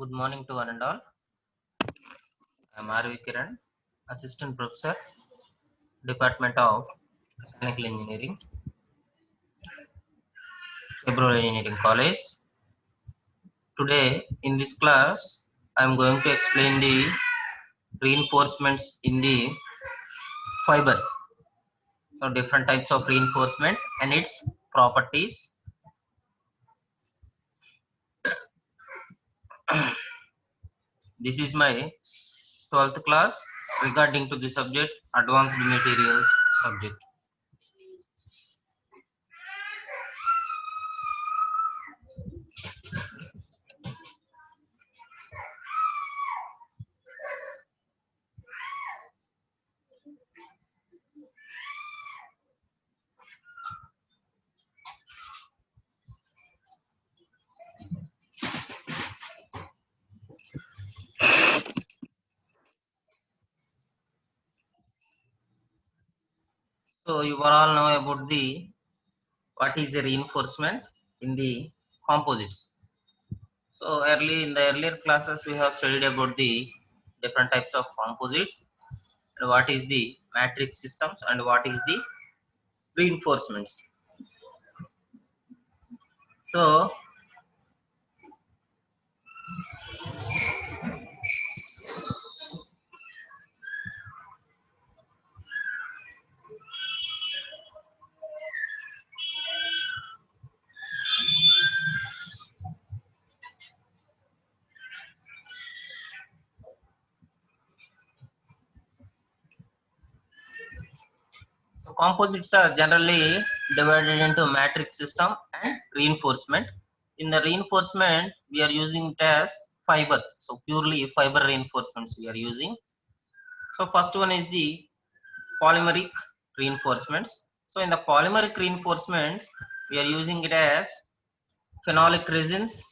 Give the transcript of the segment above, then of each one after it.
Good morning to one and all. I am R.V. Kiran, Assistant Professor, Department of Mechanical Engineering, February Engineering College. Today in this class, I am going to explain the reinforcements in the fibers. So different types of reinforcements and its properties. This is my 12th class regarding to the subject Advanced Materials subject. So you all know about the what is a reinforcement in the composites. So early in the earlier classes we have studied about the different types of composites and what is the matrix systems and what is the reinforcements. So composites are generally divided into matrix system and reinforcement. In the reinforcement, we are using it as fibers. So purely fiber reinforcements we are using. So first one is the polymeric reinforcements. So in the polymeric reinforcements, we are using it as phenolic resins,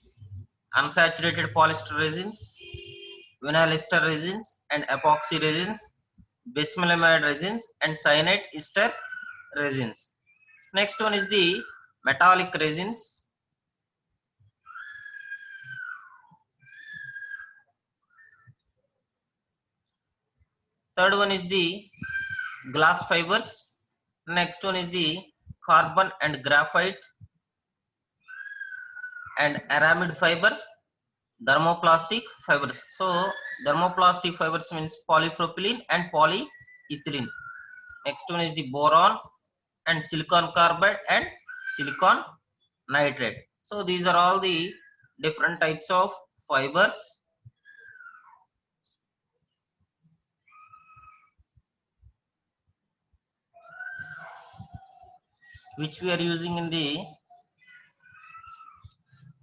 unsaturated polyester resins, vinyl ester resins, and epoxy resins, bismillamide resins, and cyanide ester resins. Next one is the metallic resins. Third one is the glass fibers. Next one is the carbon and graphite and aramid fibers, thermoplastic fibers. So thermoplastic fibers means polypropylene and polyethylene. Next one is the boron and silicon carbide and silicon nitrate. So these are all the different types of fibers which we are using in the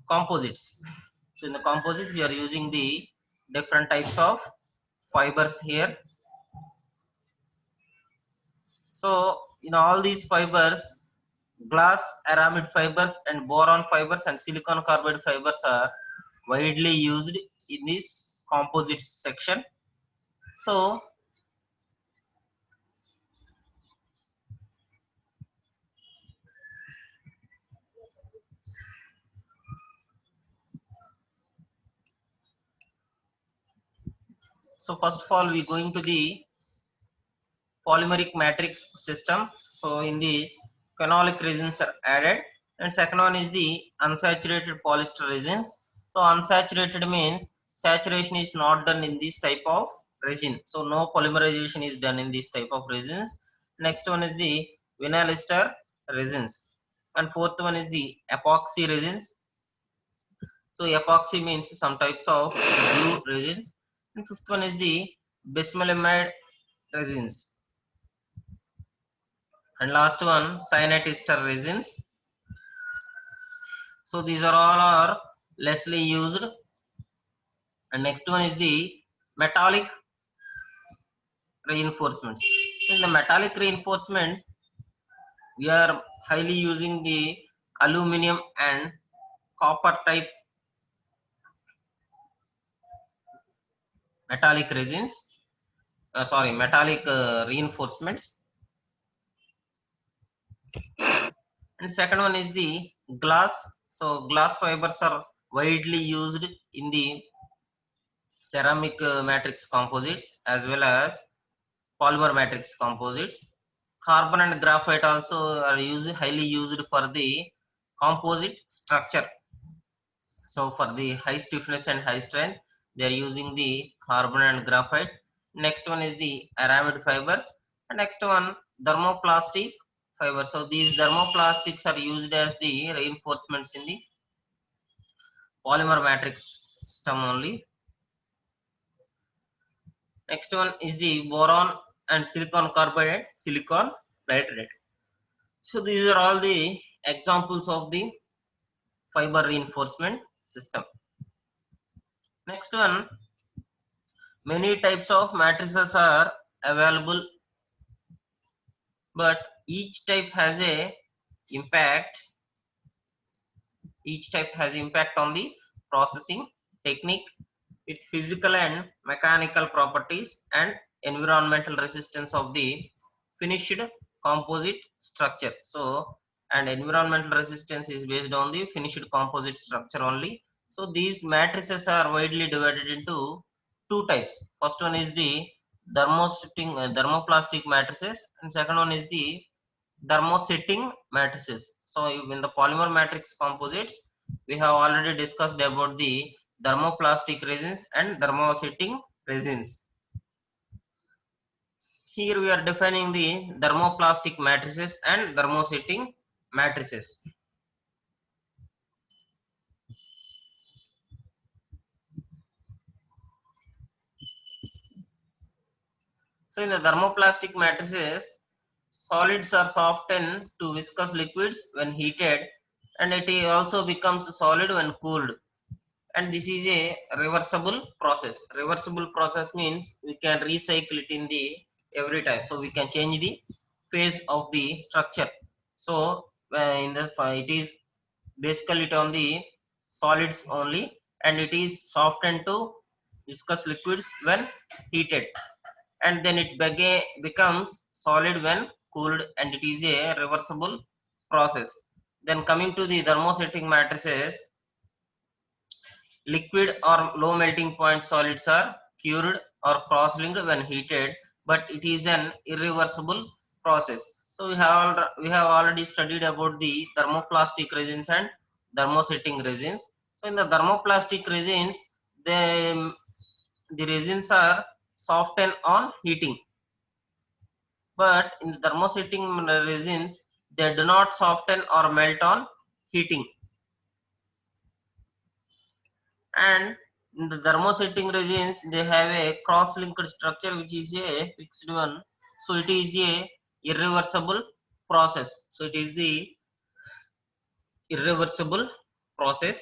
composites. So in the composites we are using the different types of fibers here. So in all these fibers, glass aramid fibers and boron fibers and silicon carbide fibers are widely used in this composites section. So first of all we going to the polymeric matrix system. So in this phenolic resins are added, and second one is the unsaturated polyester resins. So unsaturated means saturation is not done in this type of resin. So no polymerization is done in this type of resins. Next one is the vinyl ester resins, and fourth one is the epoxy resins. So epoxy means some types of glue resins, and fifth one is the bismillamide resins. And last one cyanide ester resins. So these are all are lessly used. And next one is the metallic reinforcements. So in the metallic reinforcements we are highly using the aluminum and copper type metallic resins, metallic reinforcements. And second one is the glass. So glass fibers are widely used in the ceramic matrix composites as well as polymer matrix composites. Carbon and graphite also are highly used for the composite structure. So for the high stiffness and high strength, they are using the carbon and graphite. Next one is the aramid fibers. And next one, thermoplastic fibers. So these thermoplastics are used as the reinforcements in the polymer matrix system only. Next one is the boron and silicon carbide, silicon nitrate. So these are all the examples of the fiber reinforcement system. Next one, many types of matrices are available, but each type has a impact. Each type has impact on the processing technique with physical and mechanical properties and environmental resistance of the finished composite structure. So and environmental resistance is based on the finished composite structure only. So these matrices are widely divided into two types. First one is the thermoplastic matrices, and second one is the thermosetting matrices. So in the polymer matrix composites, we have already discussed about the thermoplastic resins and thermosetting resins. Here we are defining the thermoplastic matrices and thermosetting matrices. So in the thermoplastic matrices, solids are softened to viscous liquids when heated, and it also becomes solid when cooled. And this is a reversible process. Reversible process means we can recycle it in the every time. So we can change the phase of the structure. So in the it is basically it on the solids only, and it is softened to viscous liquids when heated, and then it becomes solid when cooled, and it is a reversible process. Then coming to the thermosetting matrices, liquid or low melting point solids are cured or cross-linked when heated, but it is an irreversible process. So we have already studied about the thermoplastic resins and thermosetting resins. So in the thermoplastic resins, the resins are softened on heating, but in the thermosetting resins, they do not soften or melt on heating. And in the thermosetting resins, they have a cross-linked structure which is a fixed one. So it is a irreversible process. So it is the irreversible process.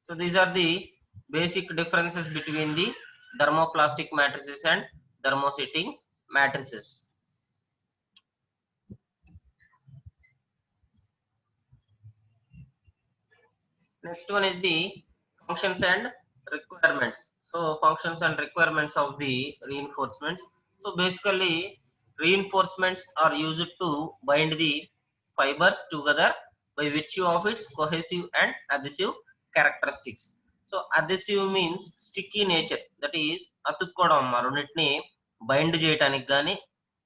So these are the basic differences between the thermoplastic matrices and thermosetting matrices. Next one is the functions and requirements. So functions and requirements of the reinforcements. So basically reinforcements are used to bind the fibers together by virtue of its cohesive and adhesive characteristics. So adhesive means sticky nature, that is అతుక్కోవడం రెండింటిని bind చేయడానికి కానీ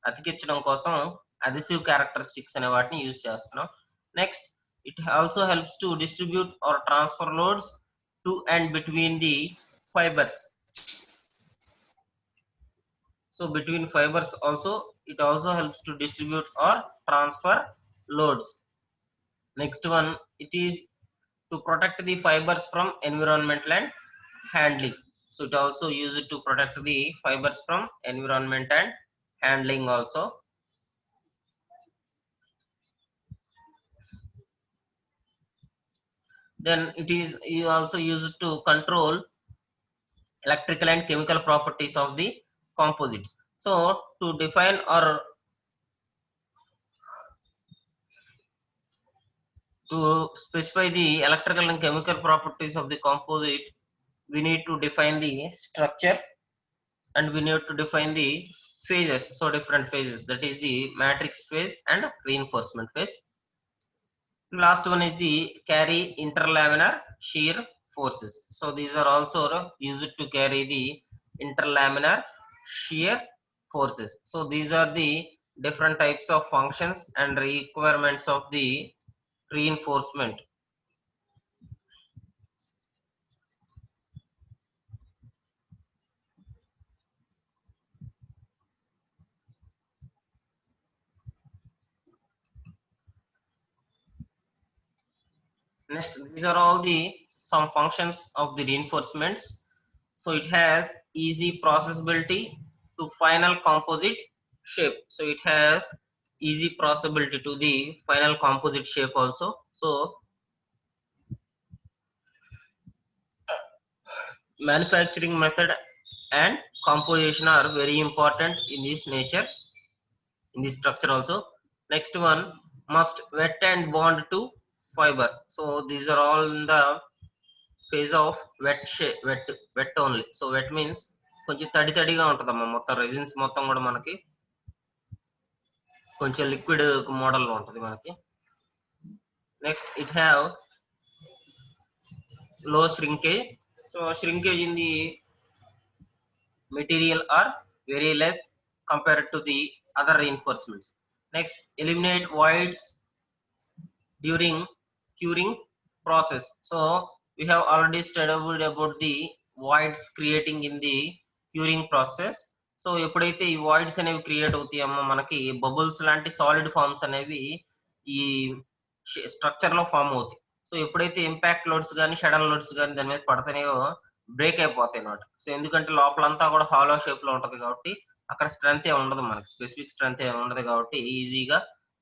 అతికించడం కోసం అధిసివ్ characteristics అనే వాటిని use చేస్తున్నాం. Next, it also helps to distribute or transfer loads to and between the fibers. So between fibers also, it also helps to distribute or transfer loads. Next one, it is to protect the fibers from environmental and handling. So it also used to protect the fibers from environment and handling also. Then it is also used to control electrical and chemical properties of the composites. So to define or to specify the electrical and chemical properties of the composite, we need to define the structure and we need to define the phases. So different phases, that is the matrix phase and reinforcement phase. Last one is the carry interlaminar shear forces. So these are also used to carry the interlaminar shear forces. So these are the different types of functions and requirements of the reinforcement. Next, these are all the some functions of the reinforcements. So it has easy processability to final composite shape. So it has easy processability to the final composite shape also. So manufacturing method and composition are very important in this nature, in this structure also. Next one, must wet and bond to fiber. So these are all in the phase of wet shape, wet only. So wet means కొంచెం తడి తడిగా ఉంటుందమ్మా మొత్తం resins మొత్తం కూడా మనకి కొంచెం liquid model లో ఉంటుంది మనకి. Next it have low shrinkage, so shrinkage in the material are very less compared to the other reinforcements. Next, eliminate voids during curing process. So we have already studied about the voids creating in the curing process. So ఎప్పుడైతే ఈ voids అనేవి create అవుతాయమ్మో మనకి bubbles లాంటి solid forms అనేవి ఈ structure లో form అవుతాయి. So ఎప్పుడైతే ఇంపాక్ట్ లోడ్స్ కానీ షడల్ లోడ్స్ కానీ దాని మీద పడతాయో బ్రేక్ అయిపోతాయి అన్నమాట. సో ఎందుకంటే లోపలంతా కూడా హాలో షేప్ లో ఉంటది కాబట్టి అక్కడ స్ట్రెంత్ ఏ ఉండదు, మనకి స్పెసిఫిక్ స్ట్రెంత్ ఏ ఉండదు కాబట్టి ఈజీగా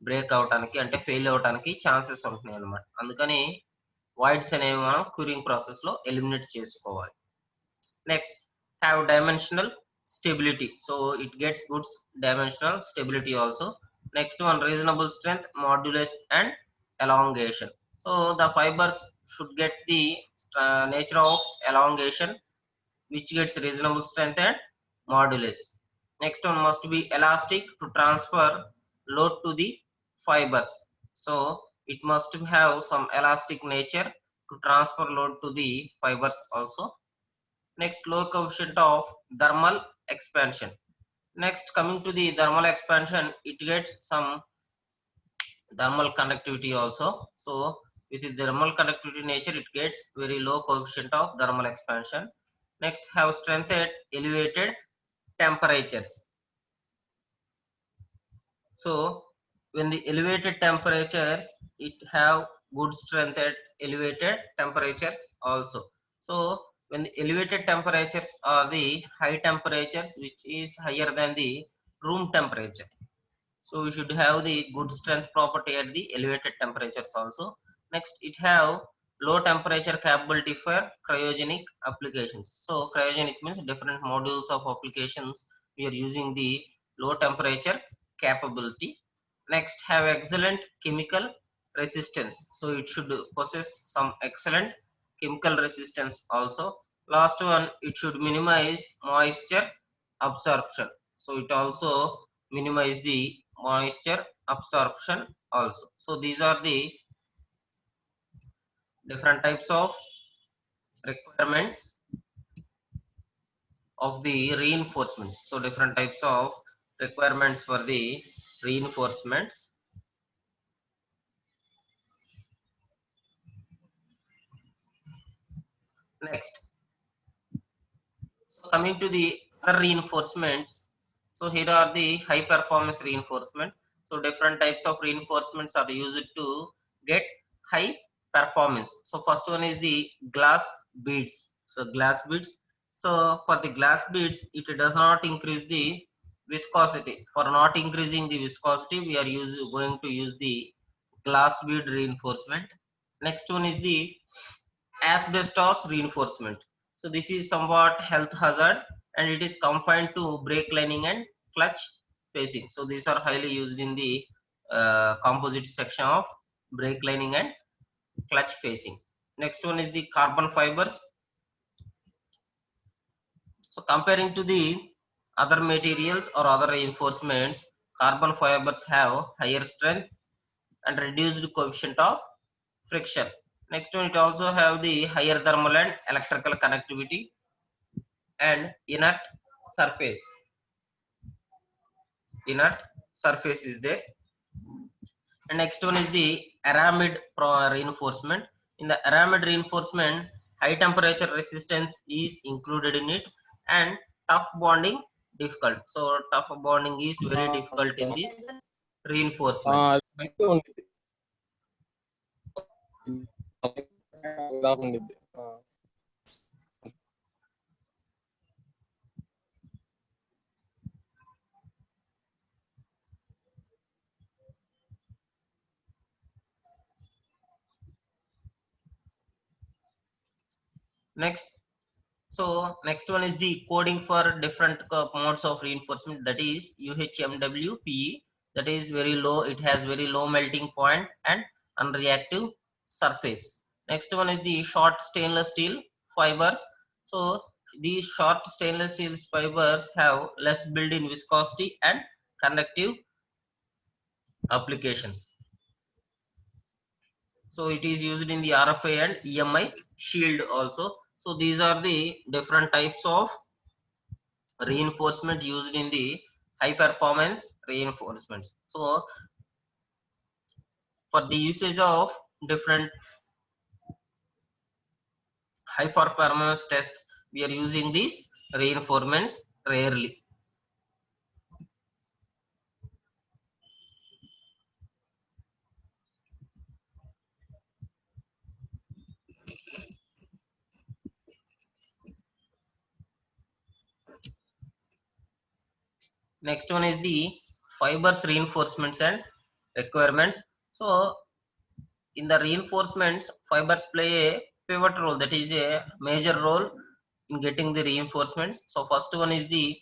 బ్రేక్ అవడానికి అంటే ఫెయిల్ అవడానికి ఛాన్సెస్ ఉంటున్నాయి అన్నమాట. అందుకని వాయిడ్స్ అనేవి మనం క్యూరింగ్ ప్రాసెస్ లో ఎలిమినేట్ చేసుకోవాలి. Next, have dimensional stability, so it gets good dimensional stability also. Next one, reasonable strength, modulus and elongation. So the fibers should get the nature of elongation which gets reasonable strength and modulus. Next one, must be elastic to transfer load to the fibers, so it must have some elastic nature to transfer load to the fibers also. Next, low coefficient of thermal expansion. Next, coming to the thermal expansion, it gets some thermal conductivity also. So with the thermal conductivity nature, it gets very low coefficient of thermal expansion. Next, have strength at elevated temperatures. So when the elevated temperatures, it have good strength at elevated temperatures also. So when the elevated temperatures are the high temperatures which is higher than the room temperature, so we should have the good strength property at the elevated temperatures also. Next, it have low temperature capability for cryogenic applications. So cryogenic means different modules of applications we are using the low temperature capability. Next, have excellent chemical resistance, so it should possess some excellent chemical resistance also. Last one, it should minimize moisture absorption, so it also minimize the moisture absorption also. So these are the different types of requirements of the reinforcements. So different types of requirements for the reinforcements. Next, so coming to the other reinforcements, so here are the high performance reinforcement. So different types of reinforcements are used to get high performance. So first one is the glass beads. So glass beads, so for the glass beads, it does not increase the viscosity. For not increasing the viscosity, we are going to use the glass bead reinforcement. Next one is the asbestos reinforcement. So this is somewhat health hazard and it is confined to brake lining and clutch facing. So these are highly used in the composite section of brake lining and clutch facing. Next one is the carbon fibers. So comparing to the other materials or other reinforcements, carbon fibers have higher strength and reduced coefficient of friction. Next one, it also have the higher thermal and electrical connectivity and inert surface. Inert surface is there. And next one is the aramid reinforcement. In the aramid reinforcement, high temperature resistance is included in it and tough bonding difficult. So tough bonding is very difficult in this reinforcement. Next, so next one is the coding for different modes of reinforcement, that is UHMWPE. That is very low, it has very low melting point and unreactive surface. Next one is the short stainless steel fibers. So these short stainless steel fibers have less built-in viscosity and conductive applications. So it is used in the RFI and EMI shield also. So these are the different types of reinforcement used in the high performance reinforcements. So for the usage of different high performance tests, we are using these reinforcements rarely. Next one is the fibers reinforcements and requirements. So in the reinforcements, fibers play a pivot role, that is a major role in getting the reinforcements. So first one is the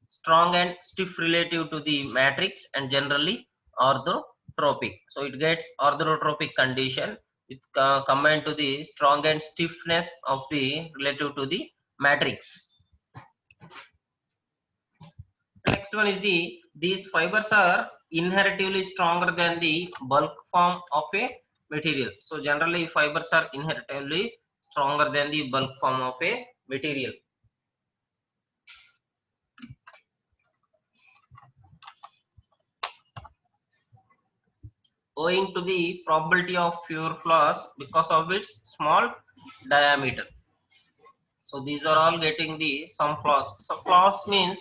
strong and stiff relative to the matrix and generally orthotropic. So it gets orthotropic condition with combined to the strong and stiffness of the relative to the matrix. Next one is these fibers are inherently stronger than the bulk form of a material. So generally fibers are inherently stronger than the bulk form of a material. Owing to the probability of pure flaws because of its small diameter. So these are all getting the some flaws. So flaws means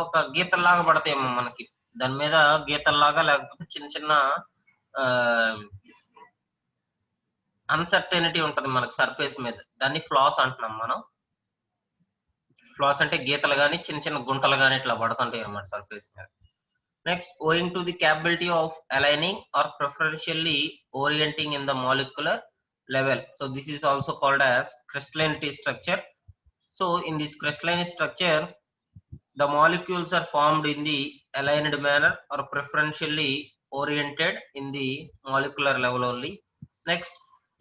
ఒక గీతల్లాగా పడతాయేమో మనకి దాని మీద గీతల్లాగా లేకపోతే చిన్న చిన్న uncertainty ఉంటది మనకి surface మీద, దాన్ని ఫ్లాస్ అంటున్నాం మనం. ఫ్లాస్ అంటే గీతలు కానీ చిన్న చిన్న గుంటలు కానీ ఇట్లా పడుతుంటాయి అన్నమాట సర్ఫేస్ మీద. Next, owing to the capability of aligning or preferentially orienting in the molecular level. So this is also called as crystallinity structure. So in this crystalline structure, the molecules are formed in the aligned manner or preferentially oriented in the molecular level only. Next,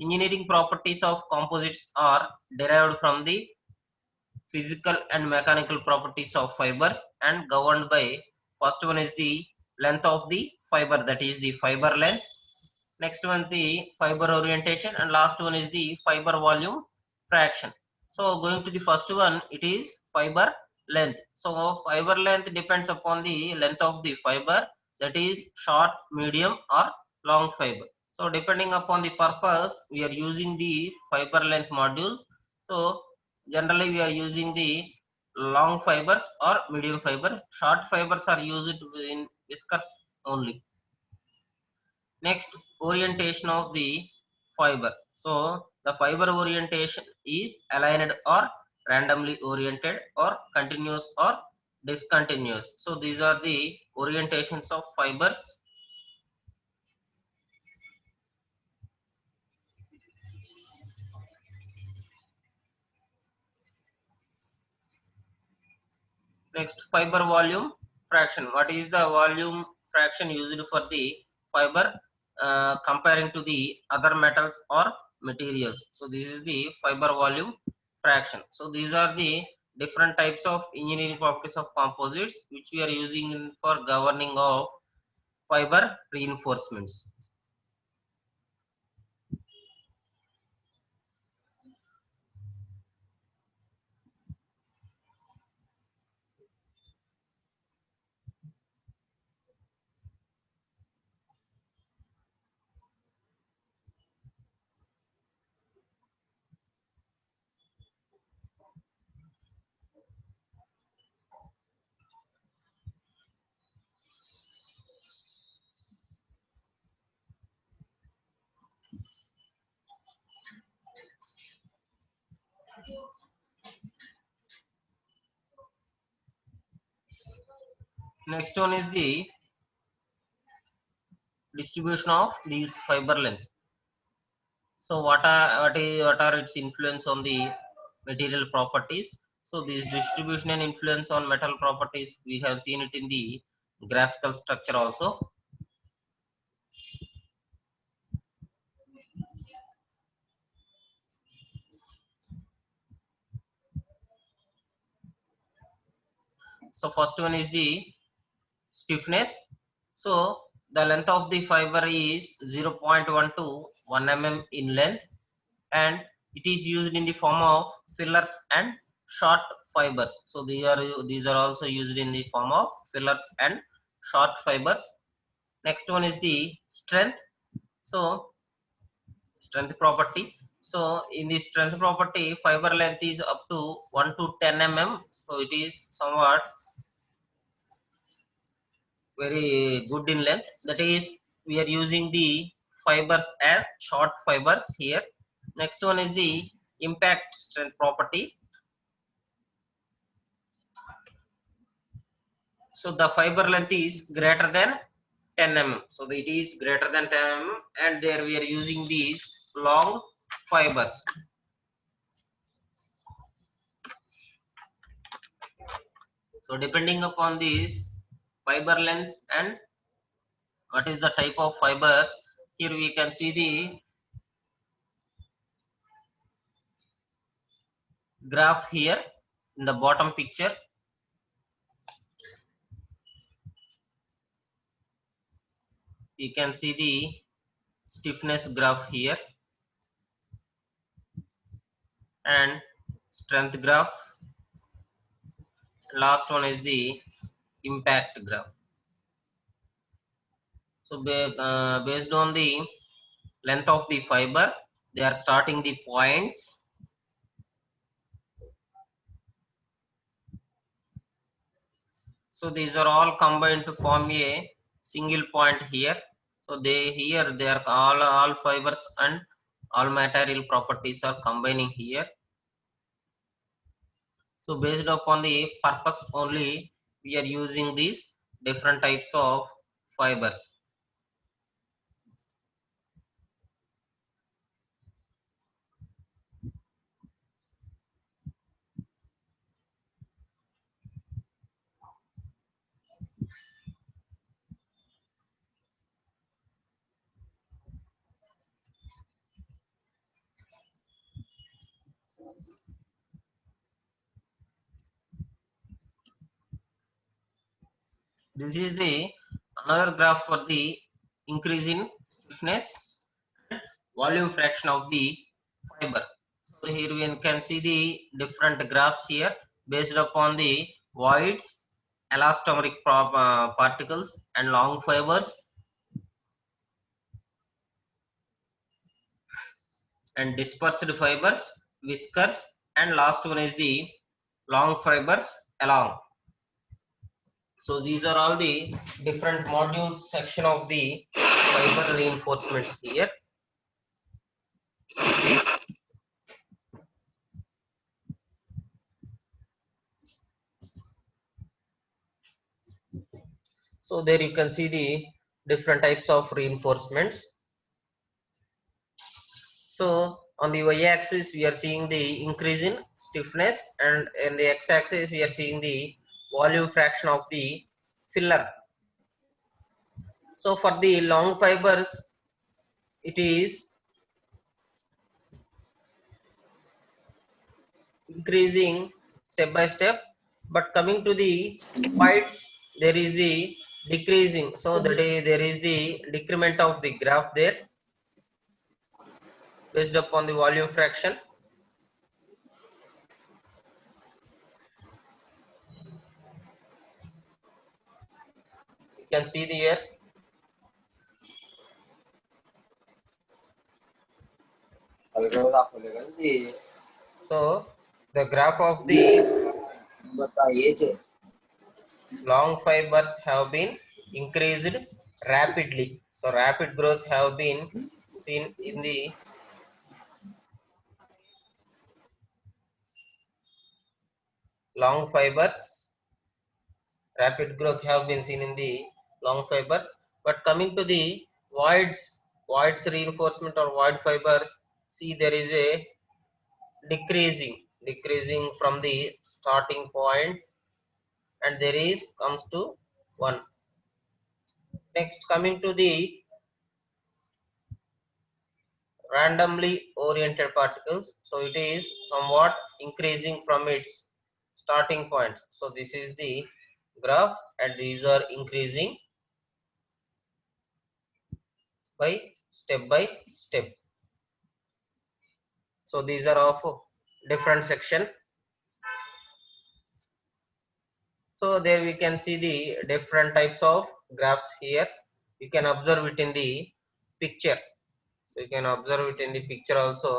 engineering properties of composites are derived from the physical and mechanical properties of fibers and governed by, first one is the length of the fiber, that is the fiber length. Next one the fiber orientation, and last one is the fiber volume fraction. So going to the first one, it is fiber length. So fiber length depends upon the length of the fiber, that is short, medium or long fiber. So depending upon the purpose, we are using the fiber length modules. So generally we are using the long fibers or medium fiber. Short fibers are used in viscous only. Next, orientation of the fiber. So the fiber orientation is aligned or randomly oriented or continuous or discontinuous. So these are the orientations of fibers. Next, fiber volume fraction. What is the volume fraction used for the fiber comparing to the other metals or materials? So this is the fiber volume fraction. So these are the different types of engineering properties of composites which we are using for governing of fiber reinforcements. Next one is the distribution of these fiber lengths. So what are its influence on the material properties? So this distribution and influence on metal properties, we have seen it in the graphical structure also. So first one is the stiffness. So the length of the fiber is 0.1 to 1 mm in length, and it is used in the form of fillers and short fibers. So these are also used in the form of fillers and short fibers. Next one is the strength. So strength property. So in the strength property, fiber length is up to 1 to 10 mm. So it is somewhat very good in length. That is, we are using the fibers as short fibers here. Next one is the impact strength property. So the fiber length is greater than 10 mm. So it is greater than 10 mm, and there we are using these long fibers. So depending upon these fiber lengths and what is the type of fibers, here we can see the graph here in the bottom picture. You can see the stiffness graph here and strength graph. Last one is the impact graph. So based on the length of the fiber, they are starting the points. So these are all combined to form a single point here. So they are all fibers and all material properties are combining here. So based upon the purpose only, we are using these different types of fibers. This is the another graph for the increase in stiffness, volume fraction of the fiber. So here we can see the different graphs here based upon the voids, elastomeric particles and long fibers, and dispersed fibers, whiskers, and last one is the long fibers along. So these are all the different modules section of the fiber reinforcements here. So there you can see the different types of reinforcements. So on the y-axis we are seeing the increase in stiffness, and in the x-axis we are seeing the volume fraction of the filler. So for the long fibers, it is increasing step by step, but coming to the whites, there is the decreasing. So that is, there is the decrement of the graph there based upon the volume fraction. You can see the here. So the graph of the long fibers have been increased rapidly. So rapid growth have been seen in the long fibers. Rapid growth have been seen in the long fibers. But coming to the voids reinforcement or void fibers, see there is a decreasing from the starting point, and there is comes to 1. Next, coming to the randomly oriented particles, so it is somewhat increasing from its starting points. So this is the graph and these are increasing. by step. So these are of different section. So there we can see the different types of graphs here. You can observe it in the picture. So you can observe it in the picture also.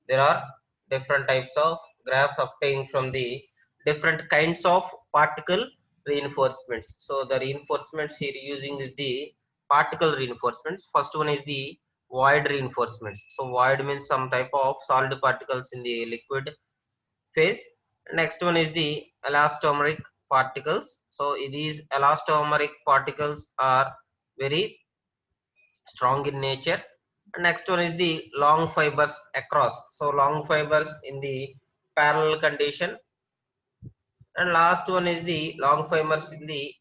There are different types of graphs obtained from the different kinds of particle reinforcements. So the reinforcements here using is the particle reinforcements. First one is the void reinforcements. So void means some type of solid particles in the liquid phase. Next one is the elastomeric particles. So these elastomeric particles are very strong in nature. Next one is the long fibers across. So long fibers in the parallel condition. And last one is the long fibers in the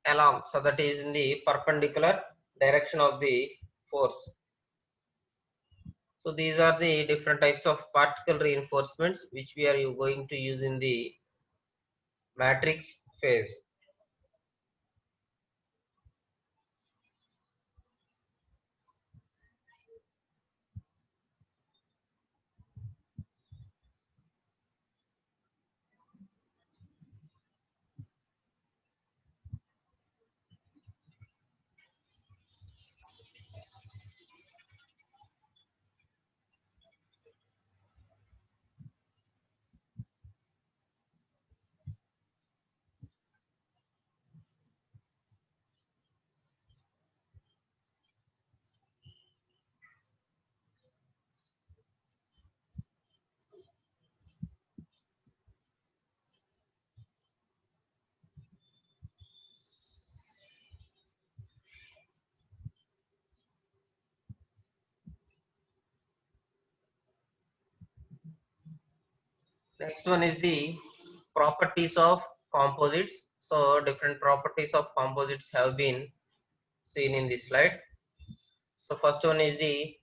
along. So that is in the perpendicular direction of the force. So these are the different types of particle reinforcements which we are going to use in the matrix phase. Next one is the properties of composites. So different properties of composites have been seen in this slide. So first one is the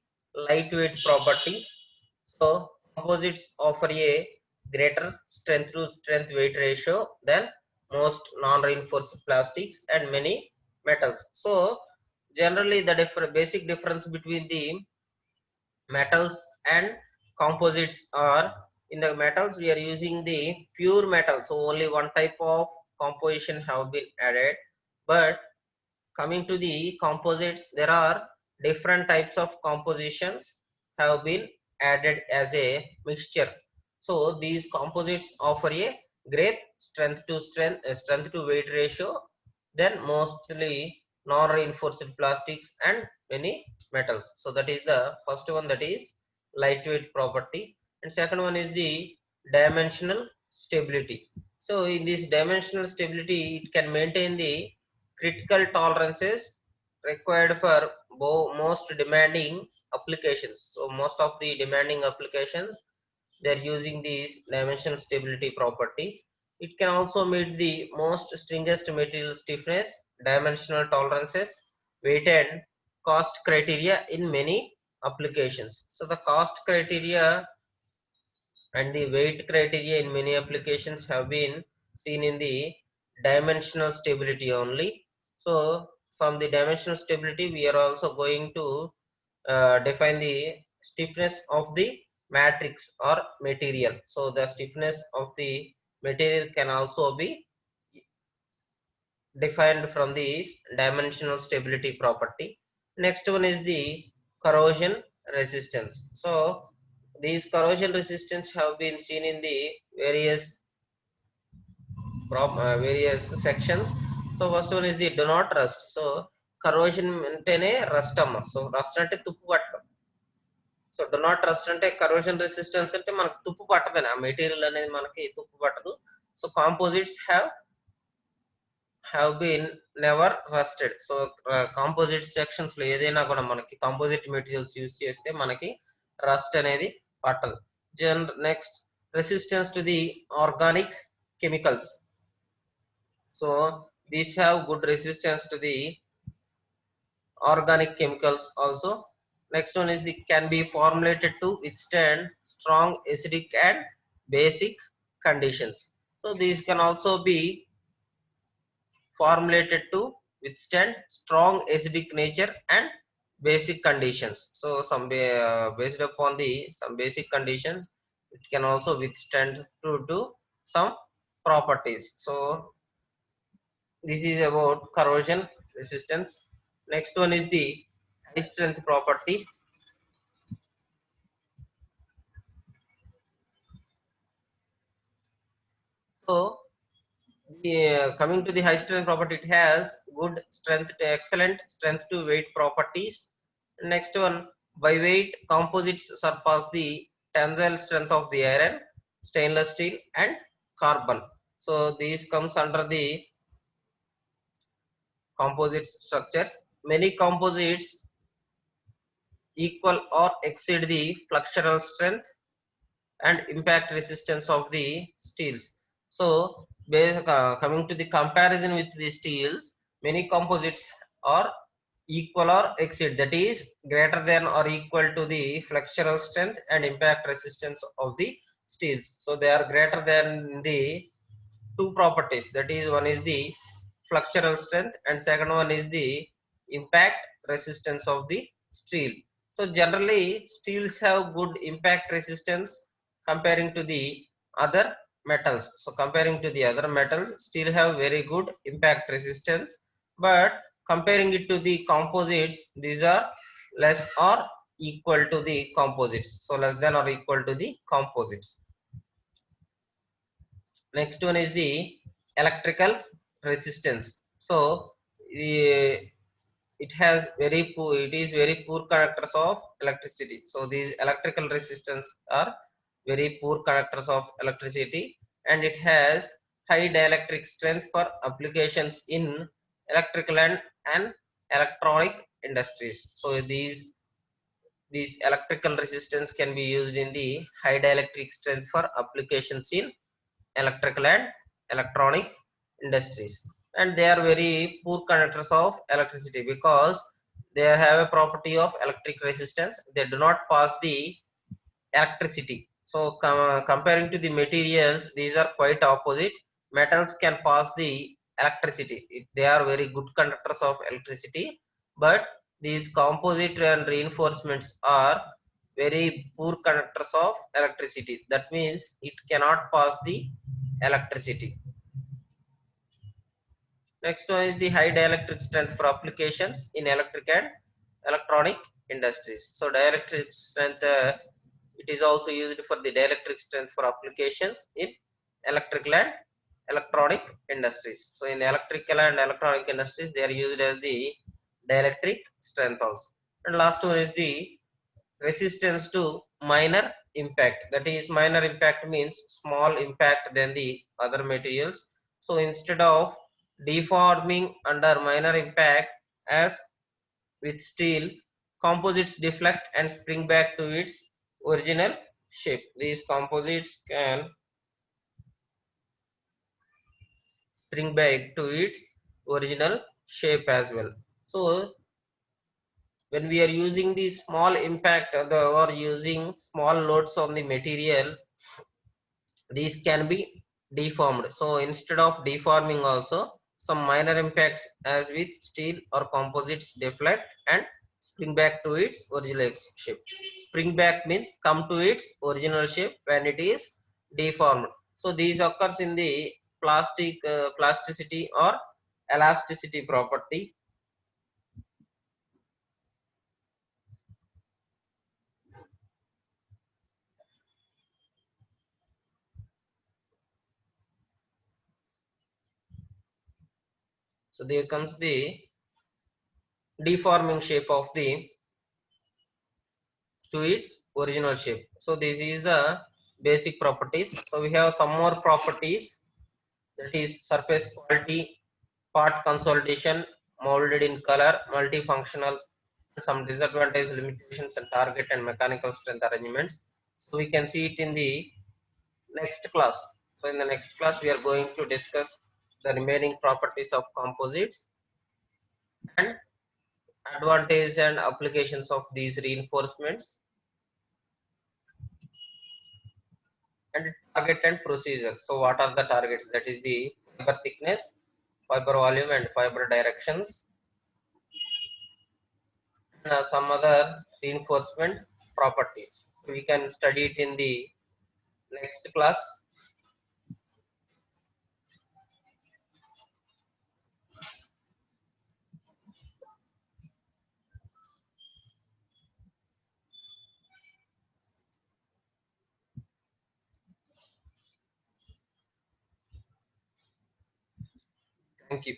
lightweight property. So composites offer a greater strength to strength weight ratio than most non-reinforced plastics and many metals. So generally the basic difference between the metals and composites are, in the metals we are using the pure metal, so only one type of composition have been added. But coming to the composites, there are different types of compositions have been added as a mixture. So these composites offer a great strength to weight ratio than mostly non-reinforced plastics and many metals. So that is the first one, that is lightweight property. And second one is the dimensional stability. So in this dimensional stability, it can maintain the critical tolerances required for most demanding applications. So most of the demanding applications, they are using this dimensional stability property. It can also meet the most stringent material stiffness, dimensional tolerances, weight and cost criteria in many applications. So the cost criteria and the weight criteria in many applications have been seen in the dimensional stability only. So from the dimensional stability, we are also going to define the stiffness of the matrix or material. So the stiffness of the material can also be defined from the dimensional stability property. Next one is the corrosion resistance. So these corrosion resistance have been seen in the various sections. So first one is the do not rust. So corrosion అంటేనే rust అమ్మ. So rust అంటే తుప్పు పట్టడం. So do not rust అంటే corrosion resistance అంటే మనకు తుప్పు పట్టదని, ఆ మెటీరియల్ అనేది మనకి తుప్పు పట్టదు. So composites have been never rusted. So composite sections లో ఏదైనా కూడా మనకి కాంపోజిట్ మెటీరియల్స్ యూజ్ చేస్తే మనకి రస్ట్ అనేది పట్టదు. Next, resistance to the organic chemicals. So these have good resistance to the organic chemicals also. Next one is the can be formulated to withstand strong acidic and basic conditions. So these can also be formulated to withstand strong acidic nature and basic conditions. So some based upon the some basic conditions, it can also withstand to some properties. So this is about corrosion resistance. Next one is the high strength property. So coming to the high strength property, it has good strength to excellent strength to weight properties. Next one, by weight, composites surpass the tensile strength of the iron, stainless steel, and carbon. So these comes under the composite structures. Many composites equal or exceed the flexural strength and impact resistance of the steels. So coming to the comparison with the steels, many composites are equal or exceed, that is greater than or equal to the flexural strength and impact resistance of the steels. So they are greater than the two properties, that is one is the flexural strength and second one is the impact resistance of the steel. So generally steels have good impact resistance comparing to the other metals. So comparing to the other metals, steel have very good impact resistance, but comparing it to the composites, these are less or equal to the composites. So less than or equal to the composites. Next one is the electrical resistance. So it has very poor, it is very poor conductors of electricity. So these electrical resistance are very poor conductors of electricity, and it has high dielectric strength for applications in electrical and electronic industries. So these electrical resistance can be used in the high dielectric strength for applications in electrical and electronic industries, and they are very poor conductors of electricity because they have a property of electric resistance. They do not pass the electricity. So comparing to the materials, these are quite opposite. Metals can pass the electricity. They are very good conductors of electricity, but these composite and reinforcements are very poor conductors of electricity. That means it cannot pass the electricity. Next one is the high dielectric strength for applications in electric and electronic industries. So dielectric strength, it is also used for the dielectric strength for applications in electrical and electronic industries. So in electrical and electronic industries, they are used as the dielectric strength also. And last one is the resistance to minor impact. That is, minor impact means small impact than the other materials. So instead of deforming under minor impact as with steel, composites deflect and spring back to its original shape. These composites can spring back to its original shape as well. So when we are using the small impact or using small loads on the material, these can be deformed. So instead of deforming also, some minor impacts as with steel or composites deflect and spring back to its original shape. Spring back means come to its original shape when it is deformed. So these occurs in the plasticity or elasticity property. So there comes the deforming shape of the to its original shape. So this is the basic properties. So we have some more properties, that is surface quality, part consolidation, molded in color, multifunctional, some disadvantage, limitations and target and mechanical strength arrangements. So we can see it in the next class. So in the next class we are going to discuss the remaining properties of composites and advantage and applications of these reinforcements, and target and procedure. So what are the targets? That is the fiber thickness, fiber volume and fiber directions, some other reinforcement properties. We can study it in the next class. Thank you.